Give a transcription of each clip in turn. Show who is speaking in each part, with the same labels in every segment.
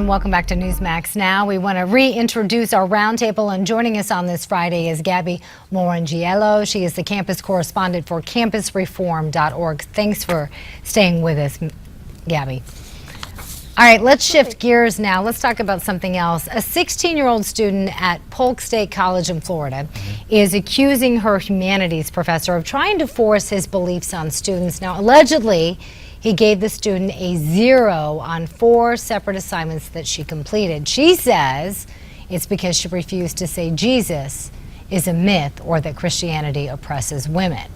Speaker 1: welcome back to Newsmax Now. We want to reintroduce our roundtable, and joining us on this Friday is Gabby Morangiello. She is the campus correspondent for campusreform.org. Thanks for staying with us, Gabby. All right, let's shift gears now. Let's talk about something else. A 16-year-old student at Polk State College in Florida is accusing her humanities professor of trying to force his beliefs on students. Now, allegedly, he gave the student a 0 on 4 separate assignments that she completed. She says it's because she refused to say Jesus is a myth or that Christianity oppresses women.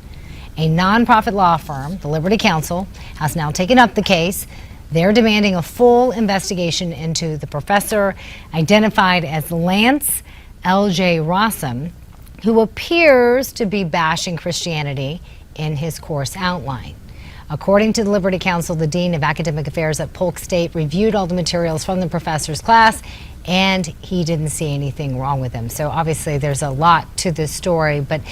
Speaker 1: A nonprofit law firm, the Liberty Counsel, has now taken up the case. They're demanding a full investigation into the professor, identified as Lance L.J. Rossum, who appears to be bashing Christianity in his course outline. According to the Liberty Counsel, the Dean of Academic Affairs at Polk State reviewed all the materials from the professor's class, and he didn't see anything wrong with them. So obviously there's a lot to this story. But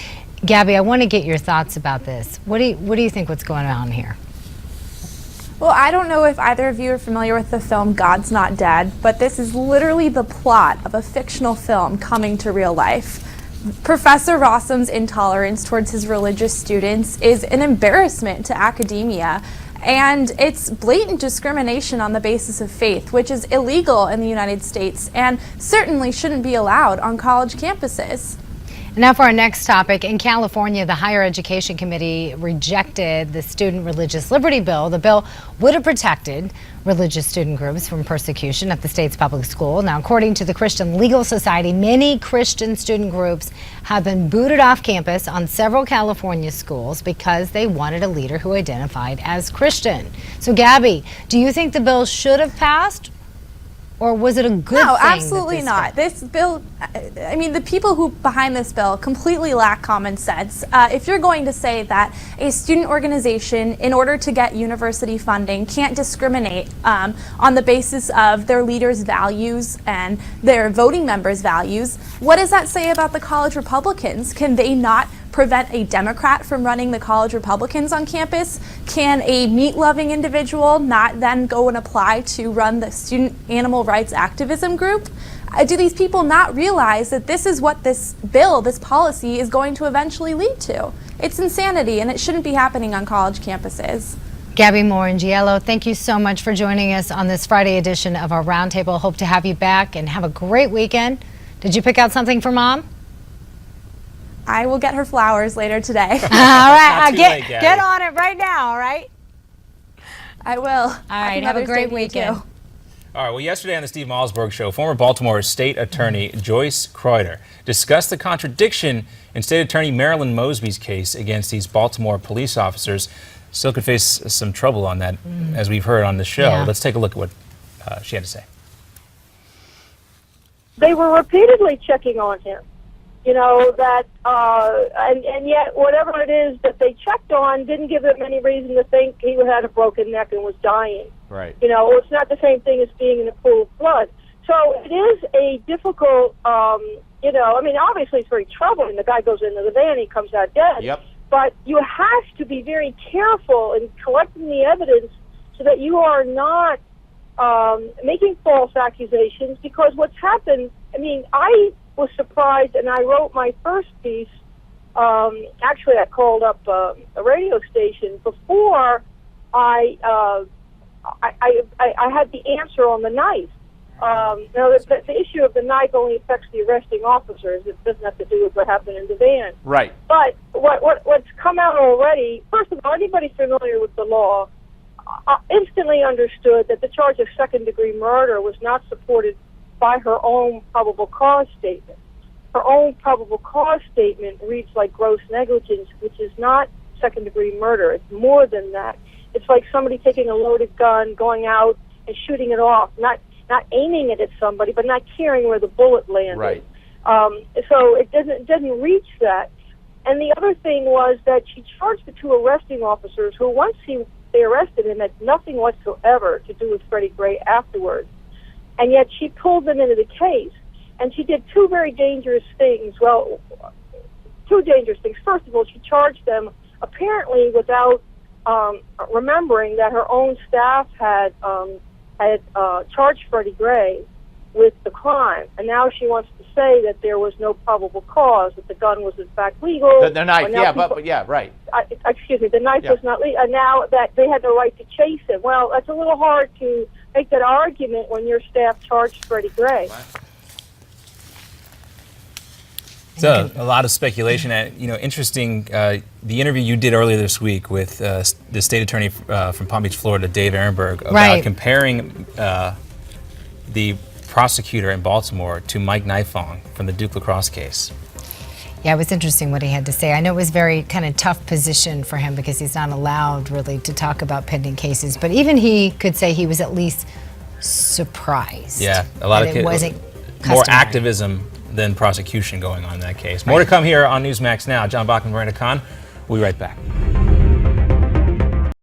Speaker 1: Gabby, I want to get your thoughts about this. What do you think what's going on here?
Speaker 2: Well, I don't know if either of you are familiar with the film God's Not Dead, but this is literally the plot of a fictional film coming to real life. Professor Rossum's intolerance towards his religious students is an embarrassment to academia, and it's blatant discrimination on the basis of faith, which is illegal in the United States and certainly shouldn't be allowed on college campuses.
Speaker 1: Now for our next topic. In California, the Higher Education Committee rejected the Student Religious Liberty Bill. The bill would have protected religious student groups from persecution at the state's public school. Now, according to the Christian Legal Society, many Christian student groups have been booted off campus on several California schools because they wanted a leader who identified as Christian. So, Gabby, do you think the bill should have passed? Or was it a good thing?
Speaker 2: No, absolutely not. This bill, I mean, the people who behind this bill completely lack common sense. If you're going to say that a student organization, in order to get university funding, can't discriminate on the basis of their leaders' values and their voting members' values, what does that say about the college Republicans? Can they not prevent a Democrat from running the college Republicans on campus? Can a meat-loving individual not then go and apply to run the student animal rights activism group? Do these people not realize that this is what this bill, this policy, is going to eventually lead to? It's insanity, and it shouldn't be happening on college campuses.
Speaker 1: Gabby Morangiello, thank you so much for joining us on this Friday edition of our Roundtable. Hope to have you back, and have a great weekend. Did you pick out something for Mom?
Speaker 2: I will get her flowers later today.
Speaker 1: All right, get on it right now, all right?
Speaker 2: I will.
Speaker 1: All right, have a great weekend.
Speaker 3: All right, well, yesterday on the Steve Malzberg Show, former Baltimore State Attorney Joyce Kreuter discussed the contradiction in State Attorney Marilyn Mosby's case against these Baltimore police officers. Still could face some trouble on that, as we've heard on the show. Yeah. Let's take a look at what she had to say.
Speaker 4: They were repeatedly checking on him. You know, that, and yet whatever it is that they checked on didn't give them any reason to think he had a broken neck and was dying.
Speaker 3: Right.
Speaker 4: You know, it's not the same thing as being in a pool of blood. So it is a difficult, you know, I mean, obviously it's very troubling. The guy goes into the van, he comes out dead.
Speaker 3: Yep.
Speaker 4: But you have to be very careful in collecting the evidence so that you are not making false accusations, because what's happened, I mean, I was surprised, and I wrote my first piece. Actually, I called up a radio station before I had the answer on the knife. Now, the issue of the knife only affects the arresting officers. It doesn't have to do with what happened in the van.
Speaker 3: Right.
Speaker 4: But what's come out already, first of all, anybody familiar with the law instantly understood that the charge of second-degree murder was not supported by her own probable cause statement. Her own probable cause statement reads like gross negligence, which is not second-degree murder. It's more than that. It's like somebody taking a loaded gun, going out and shooting it off, not aiming it at somebody, but not caring where the bullet landed.
Speaker 3: Right.
Speaker 4: So it doesn't reach that. And the other thing was that she charged the 2 arresting officers who, once they arrested him, had nothing whatsoever to do with Freddie Gray afterwards. And yet she pulled them into the case. And she did 2 very dangerous things. Well, 2 dangerous things. First of all, she charged them apparently without remembering that her own staff had had charged Freddie Gray with the crime, and now she wants to say that there was no probable cause, that the gun was in fact legal.
Speaker 5: The knife, yeah, but yeah, right.
Speaker 4: Excuse me, the knife
Speaker 5: Yeah.
Speaker 4: was not legal, and now that they had the right to chase him. Well, that's a little hard to make that argument when your staff charged Freddie Gray.
Speaker 3: So a lot of speculation. Interesting. The interview you did earlier this week with the state attorney from Palm Beach, Florida, Dave Ehrenberg, about
Speaker 1: Right.
Speaker 3: comparing the prosecutor in Baltimore to Mike Nifong from the Duke lacrosse case.
Speaker 1: Yeah, it was interesting what he had to say. I know it was very kind of tough position for him because he's not allowed really to talk about pending cases. But even he could say he was at least surprised.
Speaker 3: Yeah, a lot
Speaker 1: that
Speaker 3: of
Speaker 1: it wasn't
Speaker 3: more
Speaker 1: customary.
Speaker 3: activism than prosecution going on in that case. More to come here on Newsmax Now. John Bachman, Miranda Khan. We'll be right back.